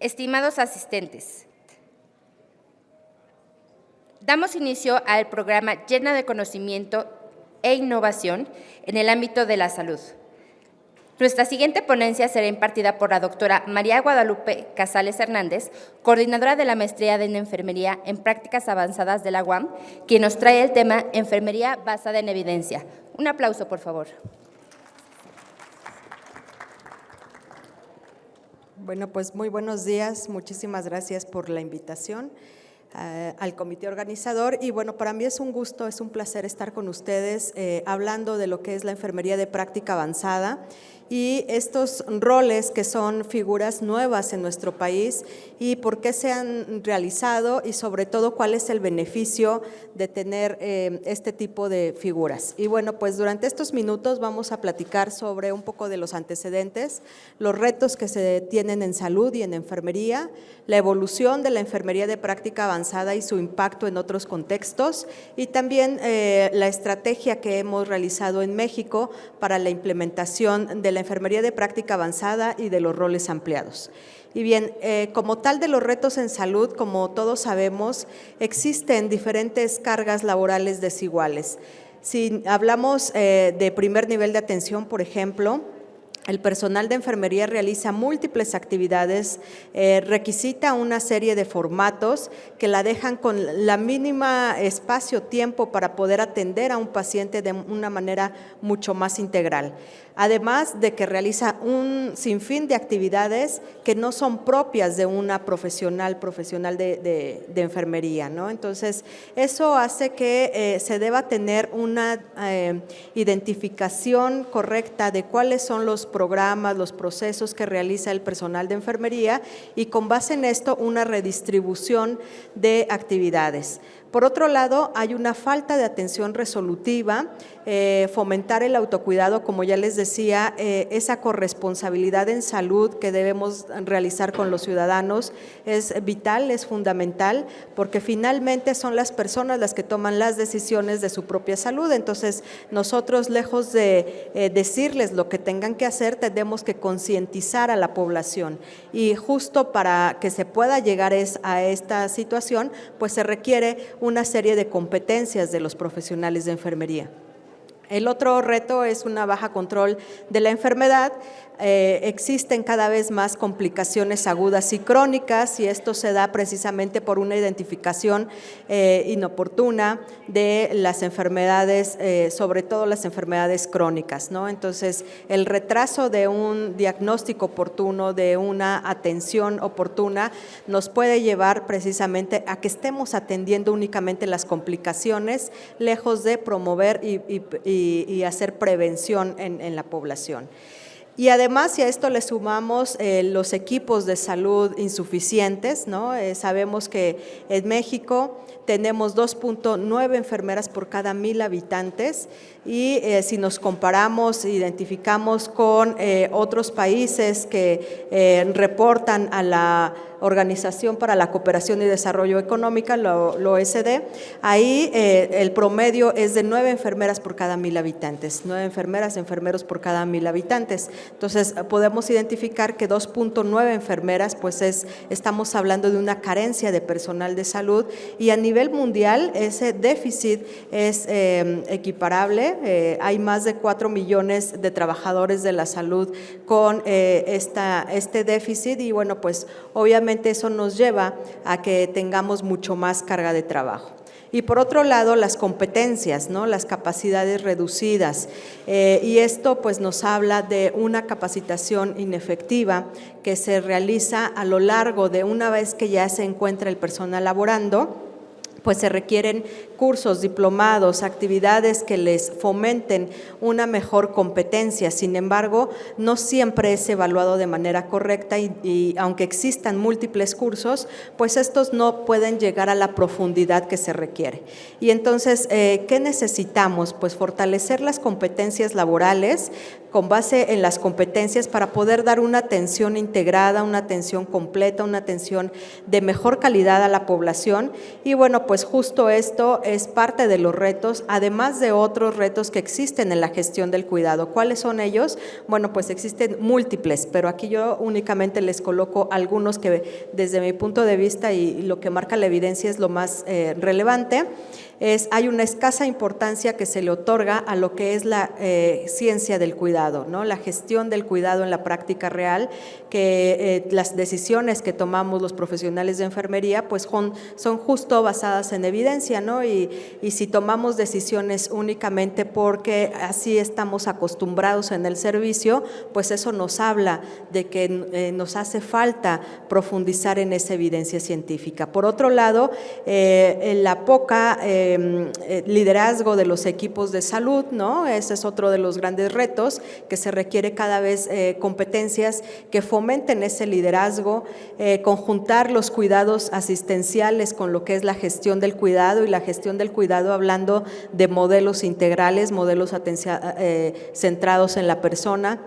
Estimados asistentes, damos inicio al programa Llena de Conocimiento e Innovación en el ámbito de la salud. Nuestra siguiente ponencia será impartida por la doctora María Guadalupe Casales Hernández, coordinadora de la Maestría en Enfermería en Prácticas Avanzadas de la UAM, quien nos trae el tema Enfermería basada en evidencia. Un aplauso, por favor. Bueno, pues muy buenos días, muchísimas gracias por la invitación al comité organizador y bueno, para mí es un gusto, es un placer estar con ustedes hablando de lo que es la enfermería de práctica avanzada y estos roles que son figuras nuevas en nuestro país y por qué se han realizado y sobre todo cuál es el beneficio de tener este tipo de figuras. Y bueno, pues durante estos minutos vamos a platicar sobre un poco de los antecedentes, los retos que se tienen en salud y en enfermería, la evolución de la enfermería de práctica avanzada y su impacto en otros contextos y también la estrategia que hemos realizado en México para la implementación de la enfermería de práctica avanzada y de los roles ampliados. Y bien, como tal de los retos en salud, como todos sabemos, existen diferentes cargas laborales desiguales. Si hablamos de primer nivel de atención, por ejemplo, el personal de enfermería realiza múltiples actividades, requisita una serie de formatos que la dejan con la mínima espacio-tiempo para poder atender a un paciente de una manera mucho más integral. Además de que realiza un sinfín de actividades que no son propias de una profesional de enfermería, ¿no? Entonces, eso hace que se deba tener una identificación correcta de cuáles son los programas, los procesos que realiza el personal de enfermería y con base en esto una redistribución de actividades. Por otro lado, hay una falta de atención resolutiva, fomentar el autocuidado, como ya les decía, esa corresponsabilidad en salud que debemos realizar con los ciudadanos es vital, es fundamental, porque finalmente son las personas las que toman las decisiones de su propia salud. Entonces, nosotros, lejos de decirles lo que tengan que hacer, tenemos que concientizar a la población. Y justo para que se pueda llegar a esta situación, pues se requiere una serie de competencias de los profesionales de enfermería. El otro reto es una baja control de la enfermedad. Existen cada vez más complicaciones agudas y crónicas y esto se da precisamente por una identificación inoportuna de las enfermedades, sobre todo las enfermedades crónicas, ¿no? Entonces, el retraso de un diagnóstico oportuno, de una atención oportuna, nos puede llevar precisamente a que estemos atendiendo únicamente las complicaciones, lejos de promover y hacer prevención en la población. Y además, si a esto le sumamos los equipos de salud insuficientes, ¿no? Sabemos que en México tenemos 2.9 enfermeras por cada 1,000 habitantes y si nos comparamos, identificamos con otros países que reportan a la Organización para la Cooperación y Desarrollo Económica, la OECD, ahí el promedio es de 9 enfermeras por cada 1,000 habitantes, 9 enfermeras, enfermeros por cada 1,000 habitantes. Entonces, podemos identificar que 2.9 enfermeras, pues estamos hablando de una carencia de personal de salud y a nivel mundial ese déficit es equiparable. Hay más de 4 millones de trabajadores de la salud con este déficit y bueno, pues obviamente eso nos lleva a que tengamos mucho más carga de trabajo. Y por otro lado, las competencias, ¿no? Las capacidades reducidas. Y esto pues nos habla de una capacitación inefectiva que se realiza a lo largo de una vez que ya se encuentra el personal laborando, pues se requieren cursos, diplomados, actividades que les fomenten una mejor competencia. Sin embargo, no siempre es evaluado de manera correcta y aunque existan múltiples cursos, pues estos no pueden llegar a la profundidad que se requiere. Y entonces, ¿qué necesitamos? Pues fortalecer las competencias laborales con base en las competencias para poder dar una atención integrada, una atención completa, una atención de mejor calidad a la población y bueno, pues pues justo esto es parte de los retos, además de otros retos que existen en la gestión del cuidado. ¿Cuáles son ellos? Bueno, pues existen múltiples, pero aquí yo únicamente les coloco algunos que desde mi punto de vista y lo que marca la evidencia es lo más relevante. Hay una escasa importancia que se le otorga a lo que es la ciencia del cuidado, ¿no? La gestión del cuidado en la práctica real, que las decisiones que tomamos los profesionales de enfermería pues son justo basadas en evidencia, ¿no? Y si tomamos decisiones únicamente porque así estamos acostumbrados en el servicio, pues eso nos habla de que nos hace falta profundizar en esa evidencia científica. Por otro lado, la poca liderazgo de los equipos de salud, ¿no? Ese es otro de los grandes retos, que se requiere cada vez competencias que fomenten ese liderazgo, conjuntar los cuidados asistenciales con lo que es la gestión del cuidado, y la gestión del cuidado hablando de modelos integrales, modelos centrados en la persona.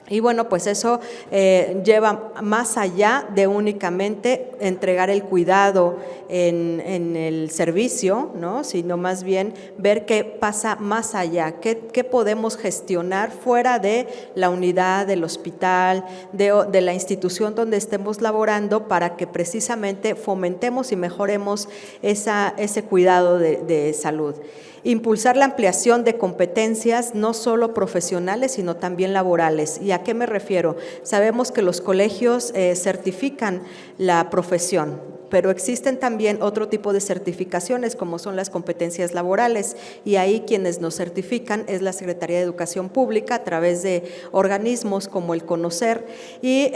Y bueno, pues eso lleva más allá de únicamente entregar el cuidado en el servicio, ¿no? Sino más bien ver qué pasa más allá, qué podemos gestionar fuera de la unidad, del hospital, de la institución donde estemos laborando, para que precisamente fomentemos y mejoremos ese cuidado de salud. Impulsar la ampliación de competencias no solo profesionales, sino también laborales. ¿Y a qué me refiero? Sabemos que los colegios certifican la profesión, pero existen también otro tipo de certificaciones como son las competencias laborales, y ahí quienes nos certifican es la Secretaría de Educación Pública a través de organismos como el Conocer, y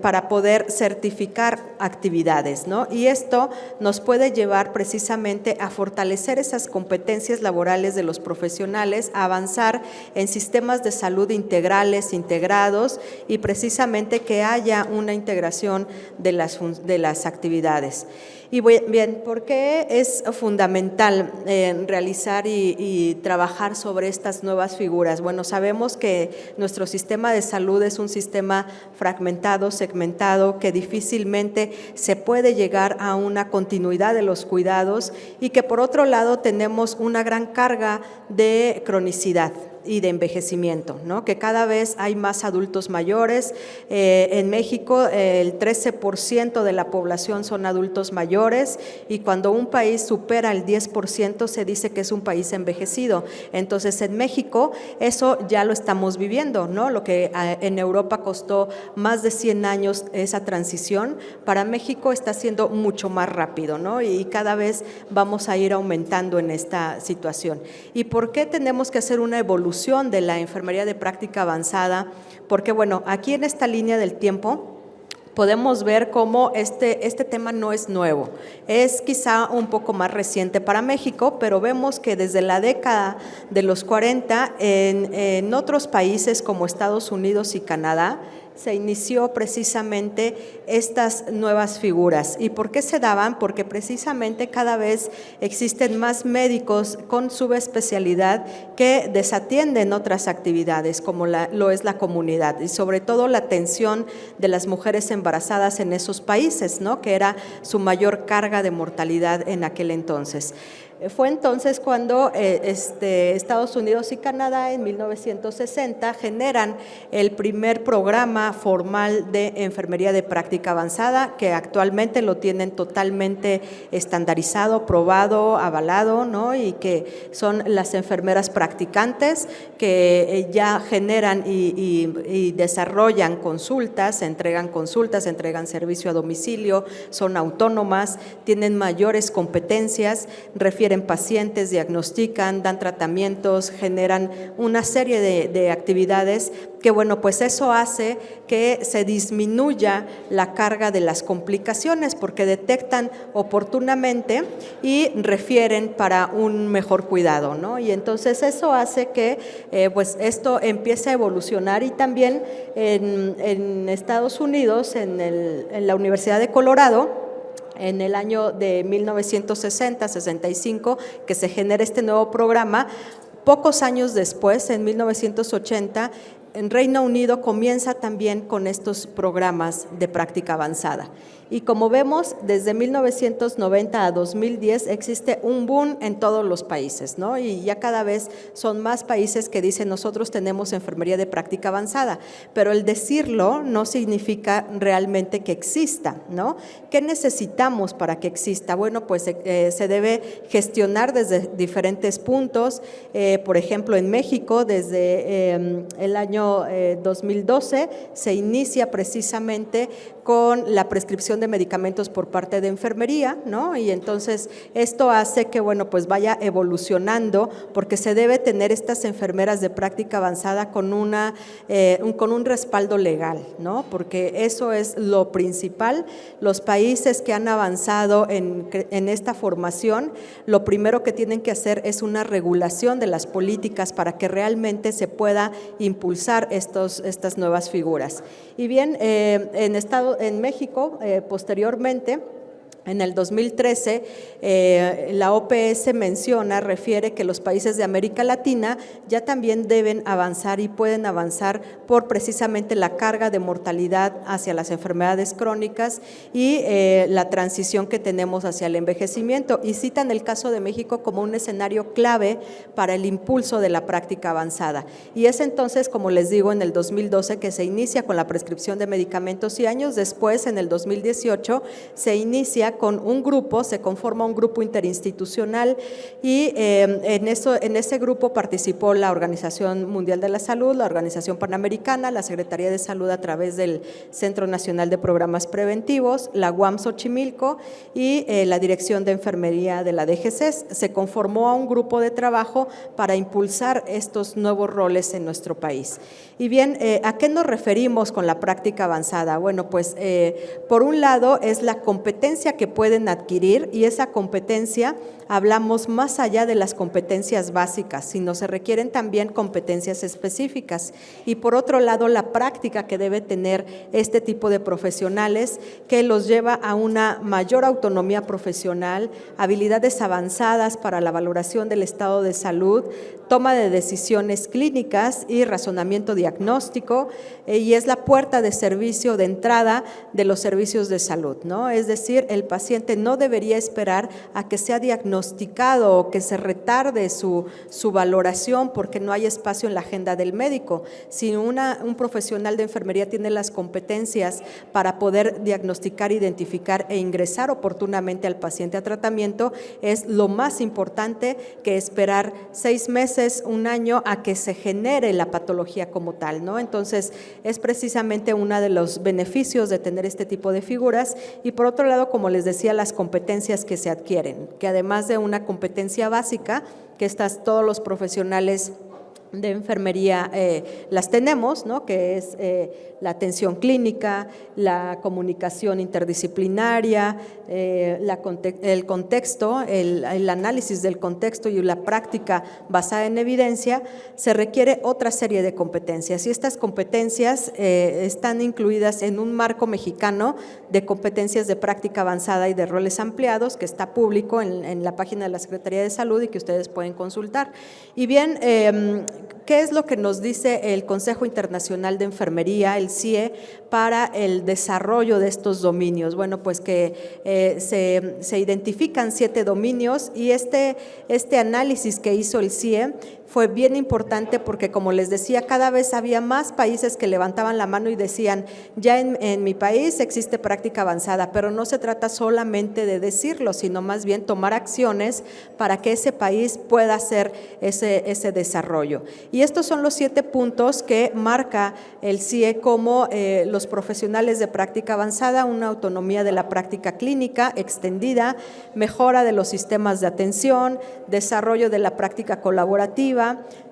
para poder certificar actividades, ¿no? Y esto nos puede llevar precisamente a fortalecer esas competencias laborales de los profesionales, a avanzar en sistemas de salud integrales, integrados, y precisamente que haya una integración de las actividades. Y bien, ¿por qué es fundamental realizar y trabajar sobre estas nuevas figuras? Bueno, sabemos que nuestro sistema de salud es un sistema fragmentado, segmentado, que difícilmente se puede llegar a una continuidad de los cuidados, y que por otro lado tenemos una gran carga de cronicidad y de envejecimiento, ¿no? Que cada vez hay más adultos mayores. En México el 13% de la población son adultos mayores, y cuando un país supera el 10% se dice que es un país envejecido. Entonces en México eso ya lo estamos viviendo, ¿no? Lo que en Europa costó más de 100 años esa transición, para México está siendo mucho más rápido, ¿no? Y cada vez vamos a ir aumentando en esta situación. ¿Y por qué tenemos que hacer una evolución de la enfermería de práctica avanzada? Porque bueno, aquí en esta línea del tiempo podemos ver cómo este tema no es nuevo, es quizá un poco más reciente para México, pero vemos que desde la década de los 40 en otros países como Estados Unidos y Canadá se inició precisamente estas nuevas figuras. ¿Y por qué se daban? Porque precisamente cada vez existen más médicos con subespecialidad que desatienden otras actividades, como lo es la comunidad, y sobre todo la atención de las mujeres embarazadas en esos países, ¿no? Que era su mayor carga de mortalidad en aquel entonces. Fue entonces cuando Estados Unidos y Canadá en 1960 generan el primer programa formal de enfermería de práctica avanzada, que actualmente lo tienen totalmente estandarizado, probado, avalado, ¿no? Y que son las enfermeras practicantes que ya generan y desarrollan consultas, entregan servicio a domicilio, son autónomas, tienen mayores competencias, refieren pacientes, diagnostican, dan tratamientos, generan una serie de actividades que, bueno, pues eso hace que se disminuya la carga de las complicaciones, porque detectan oportunamente y refieren para un mejor cuidado, ¿no? Y entonces eso hace que pues esto empiece a evolucionar. Y también en Estados Unidos, en la Universidad de Colorado, en el año de 1960-65, que se genera este nuevo programa. Pocos años después, en 1980, en Reino Unido comienza también con estos programas de práctica avanzada. Y como vemos, desde 1990 a 2010 existe un boom en todos los países, ¿no? Y ya cada vez son más países que dicen nosotros tenemos enfermería de práctica avanzada, pero el decirlo no significa realmente que exista, ¿no? ¿Qué necesitamos para que exista? Bueno, pues se debe gestionar desde diferentes puntos. Por ejemplo, en México, desde el año 2012 se inicia precisamente con la prescripción de medicamentos por parte de enfermería, ¿no? Y entonces esto hace que, bueno, pues vaya evolucionando, porque se debe tener estas enfermeras de práctica avanzada con un respaldo legal, ¿no? Porque eso es lo principal. Los países que han avanzado en esta formación, lo primero que tienen que hacer es una regulación de las políticas para que realmente se pueda impulsar estas nuevas figuras. Y bien, en México, posteriormente, en el 2013, la OPS refiere que los países de América Latina ya también deben avanzar y pueden avanzar por precisamente la carga de mortalidad hacia las enfermedades crónicas y la transición que tenemos hacia el envejecimiento. Y citan el caso de México como un escenario clave para el impulso de la práctica avanzada. Y es entonces, como les digo, en el 2012 que se inicia con la prescripción de medicamentos y años después, en el 2018, se inicia con un grupo, se conforma un grupo interinstitucional y en ese grupo participó la Organización Mundial de la Salud, la Organización Panamericana, la Secretaría de Salud a través del Centro Nacional de Programas Preventivos, la UAM Xochimilco y la Dirección de Enfermería de la DGCES. Se conformó a un grupo de trabajo para impulsar estos nuevos roles en nuestro país. Y bien, ¿a qué nos referimos con la práctica avanzada? Bueno, pues por un lado es la competencia que pueden adquirir y esa competencia hablamos más allá de las competencias básicas, sino se requieren también competencias específicas. Y por otro lado, la práctica que debe tener este tipo de profesionales que los lleva a una mayor autonomía profesional, habilidades avanzadas para la valoración del estado de salud, toma de decisiones clínicas y razonamiento diagnóstico, y es la puerta de servicio de entrada de los servicios de salud, ¿no? Es decir, el paciente no debería esperar a que sea diagnosticado o que se retarde su valoración porque no hay espacio en la agenda del médico. Si un profesional de enfermería tiene las competencias para poder diagnosticar, identificar e ingresar oportunamente al paciente a tratamiento, es lo más importante que esperar 6 meses, un año a que se genere la patología como tal, ¿no? Entonces, es precisamente uno de los beneficios de tener este tipo de figuras. Y por otro lado, como les decía, las competencias que se adquieren, que además de una competencia básica, que todos los profesionales de enfermería las tenemos, ¿no? Que es la atención clínica, la comunicación interdisciplinaria, el contexto, el análisis del contexto y la práctica basada en evidencia. Se requiere otra serie de competencias y estas competencias están incluidas en un marco mexicano de competencias de práctica avanzada y de roles ampliados que está público en la página de la Secretaría de Salud y que ustedes pueden consultar. Y bien, ¿qué es lo que nos dice el Consejo Internacional de Enfermería, el CIE, para el desarrollo de estos dominios? Bueno, pues que se identifican 7 dominios y este análisis que hizo el CIE fue bien importante porque, como les decía, cada vez había más países que levantaban la mano y decían, ya en mi país existe práctica avanzada, pero no se trata solamente de decirlo, sino más bien tomar acciones para que ese país pueda hacer ese desarrollo. Y estos son los 7 puntos que marca el CIE como los profesionales de práctica avanzada: una autonomía de la práctica clínica extendida, mejora de los sistemas de atención, desarrollo de la práctica colaborativa,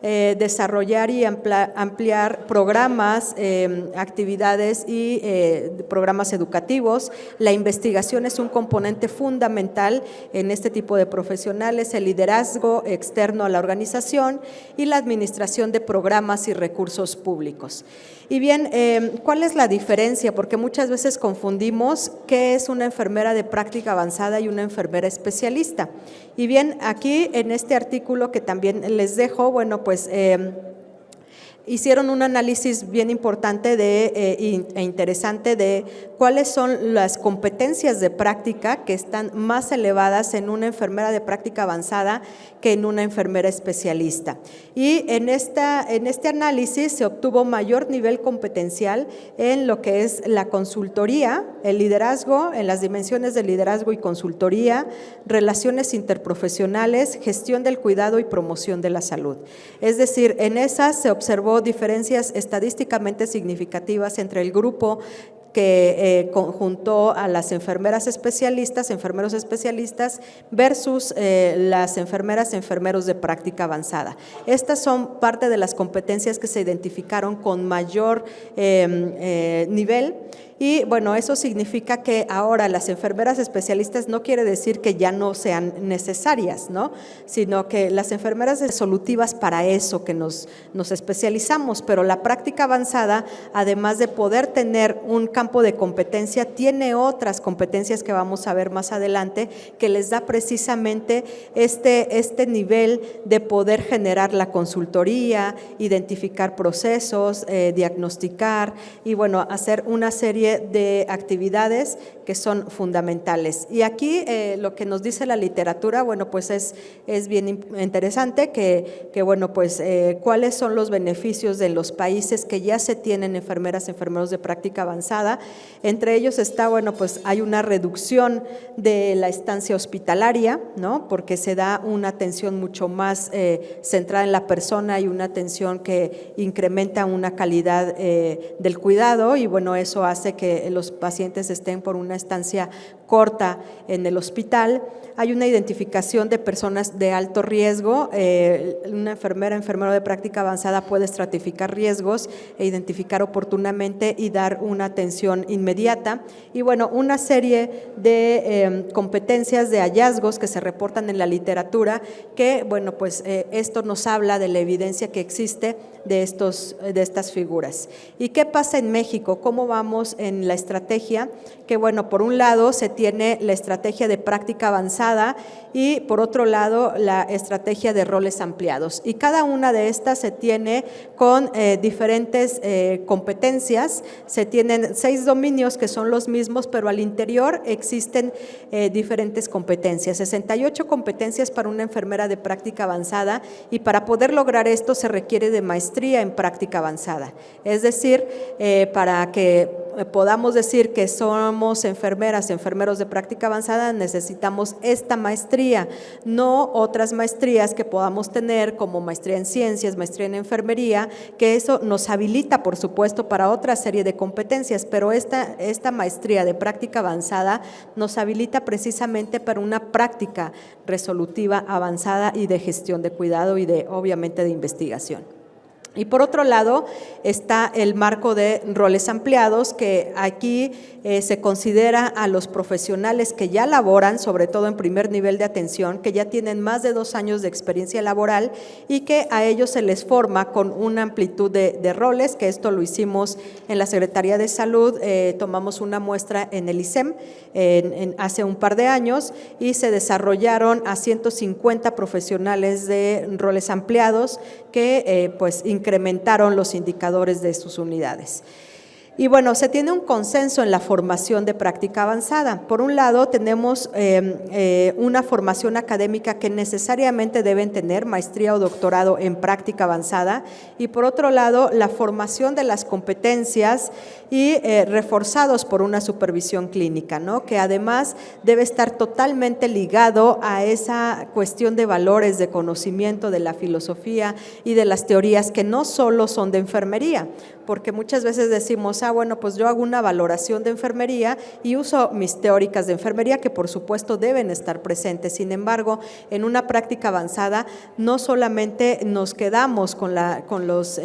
desarrollar y ampliar programas, actividades y programas educativos. La investigación es un componente fundamental en este tipo de profesionales, el liderazgo externo a la organización y la administración de programas y recursos públicos. Y bien, ¿cuál es la diferencia? Porque muchas veces confundimos qué es una enfermera de práctica avanzada y una enfermera especialista. Y bien, aquí en este artículo que también les dejo, bueno, pues hicieron un análisis bien importante e interesante de cuáles son las competencias de práctica que están más elevadas en una enfermera de práctica avanzada que en una enfermera especialista. Y en este análisis se obtuvo mayor nivel competencial en lo que es la consultoría, el liderazgo, en las dimensiones de liderazgo y consultoría, relaciones interprofesionales, gestión del cuidado y promoción de la salud. Es decir, en esas se observó diferencias estadísticamente significativas entre el grupo que conjuntó a las enfermeras especialistas, enfermeros especialistas, versus las enfermeros de práctica avanzada. Estas son parte de las competencias que se identificaron con mayor nivel. Y bueno, eso significa que ahora las enfermeras especialistas no quiere decir que ya no sean necesarias, ¿no? Sino que las enfermeras resolutivas para eso que nos especializamos, pero la práctica avanzada, además de poder tener un campo de competencia, tiene otras competencias que vamos a ver más adelante que les da precisamente este nivel de poder generar la consultoría, identificar procesos, diagnosticar y bueno, hacer una serie de actividades que son fundamentales. Y aquí lo que nos dice la literatura, bueno, pues es bien interesante que bueno, pues cuáles son los beneficios de los países que ya se tienen enfermeros de práctica avanzada. Entre ellos está, bueno, pues hay una reducción de la estancia hospitalaria, ¿no? Porque se da una atención mucho más centrada en la persona y una atención que incrementa una calidad del cuidado y bueno, eso hace que los pacientes estén por una estancia corta en el hospital. Hay una identificación de personas de alto riesgo. Una enfermero de práctica avanzada puede estratificar riesgos e identificar oportunamente y dar una atención inmediata. Y bueno, una serie de competencias, de hallazgos que se reportan en la literatura que, bueno, pues esto nos habla de la evidencia que existe de estas figuras. ¿Y qué pasa en México? ¿Cómo vamos en la estrategia? Que bueno, por un lado se tiene la estrategia de práctica avanzada y por otro lado la estrategia de roles ampliados. Y cada una de estas se tiene con diferentes competencias. Se tienen 6 dominios que son los mismos, pero al interior existen diferentes competencias. 68 competencias para una enfermera de práctica avanzada y para poder lograr esto se requiere de maestría en práctica avanzada. Es decir, para que podamos decir que somos enfermeros de práctica avanzada, necesitamos esta maestría, no otras maestrías que podamos tener como maestría en ciencias, maestría en enfermería, que eso nos habilita, por supuesto, para otra serie de competencias, pero esta maestría de práctica avanzada nos habilita precisamente para una práctica resolutiva avanzada y de gestión de cuidado y obviamente de investigación. Y por otro lado está el marco de roles ampliados, que aquí se considera a los profesionales que ya laboran, sobre todo en primer nivel de atención, que ya tienen más de 2 años de experiencia laboral y que a ellos se les forma con una amplitud de roles, que esto lo hicimos en la Secretaría de Salud, tomamos una muestra en el ISEM hace un par de años y se desarrollaron a 150 profesionales de roles ampliados que pues incrementaron los indicadores de sus unidades. Y bueno, se tiene un consenso en la formación de práctica avanzada. Por un lado, tenemos una formación académica que necesariamente deben tener maestría o doctorado en práctica avanzada y por otro lado, la formación de las competencias y reforzados por una supervisión clínica, ¿no? Que además debe estar totalmente ligado a esa cuestión de valores, de conocimiento de la filosofía y de las teorías que no solo son de enfermería, porque muchas veces decimos, bueno, pues yo hago una valoración de enfermería y uso mis teóricas de enfermería que por supuesto deben estar presentes. Sin embargo, en una práctica avanzada no solamente nos quedamos con las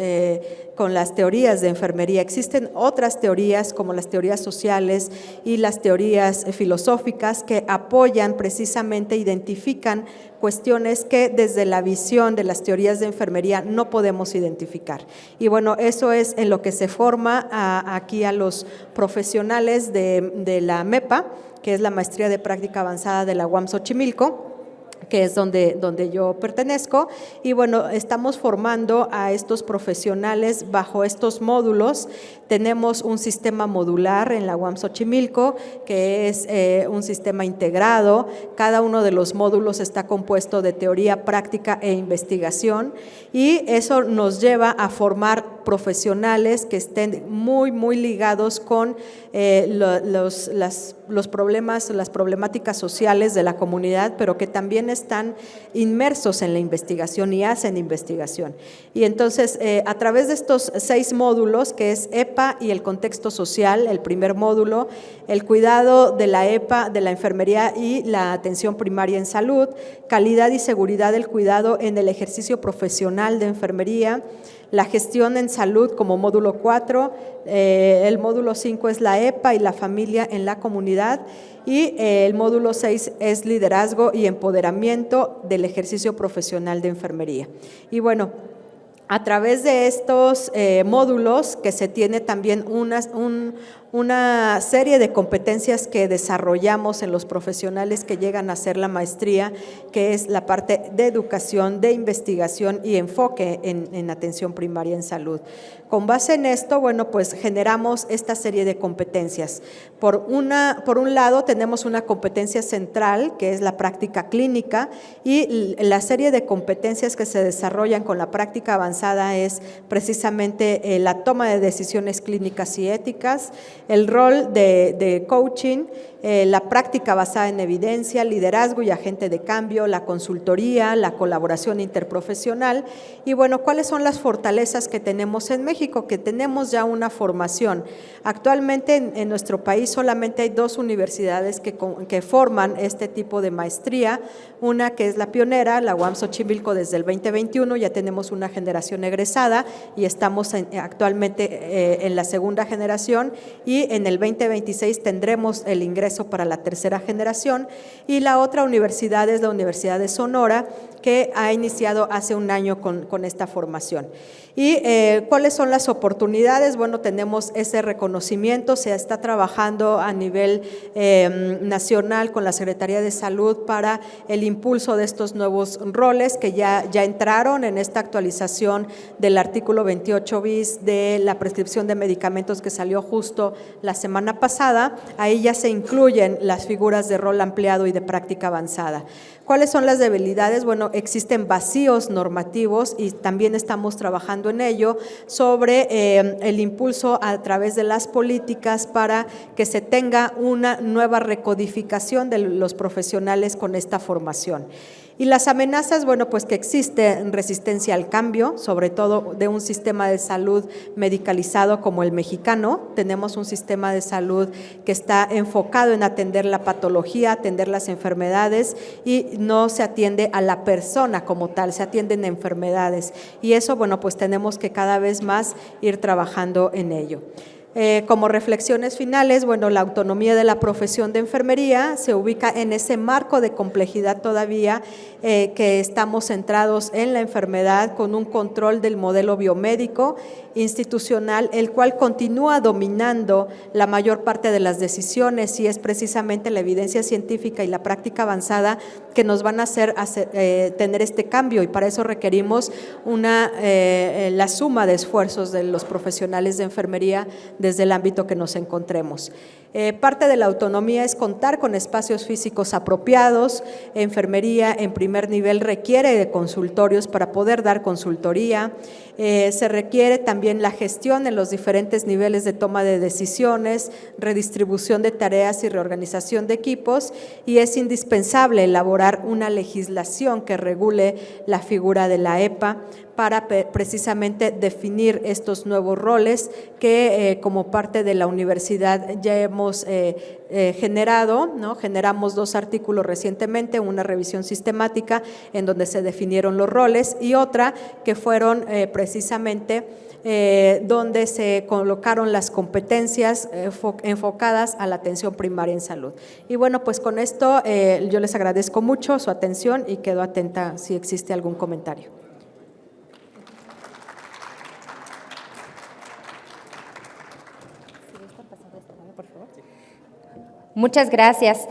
teorías de enfermería, existen otras teorías como las teorías sociales y las teorías filosóficas que apoyan precisamente, identifican cuestiones que desde la visión de las teorías de enfermería no podemos identificar. Y bueno, eso es en lo que se forma aquí a los profesionales de la MEPA, que es la Maestría de Práctica Avanzada de la UAM Xochimilco. que es donde yo pertenezco, y bueno, estamos formando a estos profesionales bajo estos módulos. Tenemos un sistema modular en la UAM Xochimilco, que es un sistema integrado. Cada uno de los módulos está compuesto de teoría, práctica e investigación, y eso nos lleva a formar profesionales que estén muy, muy ligados con los problemas, las problemáticas sociales de la comunidad, pero que también están inmersos en la investigación y hacen investigación. Y entonces, a través de estos 6 módulos, que es EPA y el contexto social, el primer módulo, el cuidado de la EPA, de la enfermería y la atención primaria en salud, calidad y seguridad del cuidado en el ejercicio profesional de enfermería, la gestión en salud como módulo 4, el módulo 5 es la EPA y la familia en la comunidad, y el módulo 6 es liderazgo y empoderamiento del ejercicio profesional de enfermería. Y bueno, a través de estos módulos, que se tiene también una serie de competencias que desarrollamos en los profesionales que llegan a hacer la maestría, que es la parte de educación, de investigación y enfoque en atención primaria en salud. Con base en esto, bueno, pues generamos esta serie de competencias. Por un lado, tenemos una competencia central, que es la práctica clínica, y la serie de competencias que se desarrollan con la práctica avanzada es precisamente la toma de decisiones clínicas y éticas, el rol de coaching, la práctica basada en evidencia, liderazgo y agente de cambio, la consultoría, la colaboración interprofesional. Y bueno, ¿cuáles son las fortalezas que tenemos en México? Que tenemos ya una formación. Actualmente en nuestro país solamente hay 2 universidades que forman este tipo de maestría, una que es la pionera, la UAM Xochimilco, desde el 2021, ya tenemos una generación egresada y estamos actualmente en la segunda generación, y en el 2026 tendremos el ingreso para la tercera generación, y la otra universidad es la Universidad de Sonora, que ha iniciado hace un año con esta formación. ¿Y cuáles son las oportunidades? Bueno, tenemos ese reconocimiento, se está trabajando a nivel nacional con la Secretaría de Salud para el impulso de estos nuevos roles que ya entraron en esta actualización del artículo 28 bis de la prescripción de medicamentos que salió justo la semana pasada. Ahí ya se incluyen las figuras de rol ampliado y de práctica avanzada. ¿Cuáles son las debilidades? Bueno, existen vacíos normativos y también estamos trabajando en ello sobre el impulso a través de las políticas para que se tenga una nueva recodificación de los profesionales con esta formación. Y las amenazas, bueno, pues que existe resistencia al cambio, sobre todo de un sistema de salud medicalizado como el mexicano. Tenemos un sistema de salud que está enfocado en atender la patología, atender las enfermedades, y no se atiende a la persona como tal, se atienden enfermedades. Y eso, bueno, pues tenemos que cada vez más ir trabajando en ello. Como reflexiones finales, bueno, la autonomía de la profesión de enfermería se ubica en ese marco de complejidad todavía, que estamos centrados en la enfermedad con un control del modelo biomédico institucional, el cual continúa dominando la mayor parte de las decisiones, y es precisamente la evidencia científica y la práctica avanzada que nos van a hacer tener este cambio, y para eso requerimos la suma de esfuerzos de los profesionales de enfermería desde el ámbito que nos encontremos. Parte de la autonomía es contar con espacios físicos apropiados. Enfermería en primer nivel requiere de consultorios para poder dar consultoría. Se requiere también la gestión en los diferentes niveles de toma de decisiones, redistribución de tareas y reorganización de equipos, y es indispensable elaborar una legislación que regule la figura de la EPA para precisamente definir estos nuevos roles que como parte de la universidad ya hemos generado, ¿no? Generamos 2 artículos recientemente, una revisión sistemática en donde se definieron los roles, y otra que fueron precisamente donde se colocaron las competencias enfocadas a la atención primaria en salud. Y bueno, pues con esto yo les agradezco mucho su atención y quedo atenta si existe algún comentario. Muy Muchas gracias.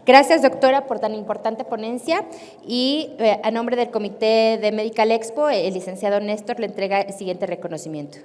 Gracias, doctora, por tan importante ponencia. Y a nombre del Comité de Medical Expo, el licenciado Néstor le entrega el siguiente reconocimiento.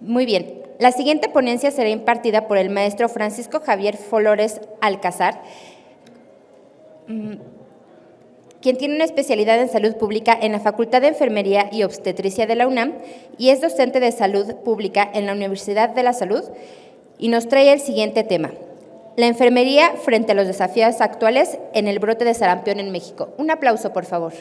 Muy bien. La siguiente ponencia será impartida por el maestro Francisco Javier Flores Alcázar, quien tiene una especialidad en salud pública en la Facultad de Enfermería y Obstetricia de la UNAM y es docente de salud pública en la Universidad de la Salud, y nos trae el siguiente tema: la enfermería frente a los desafíos actuales en el brote de sarampión en México. Un aplauso, por favor.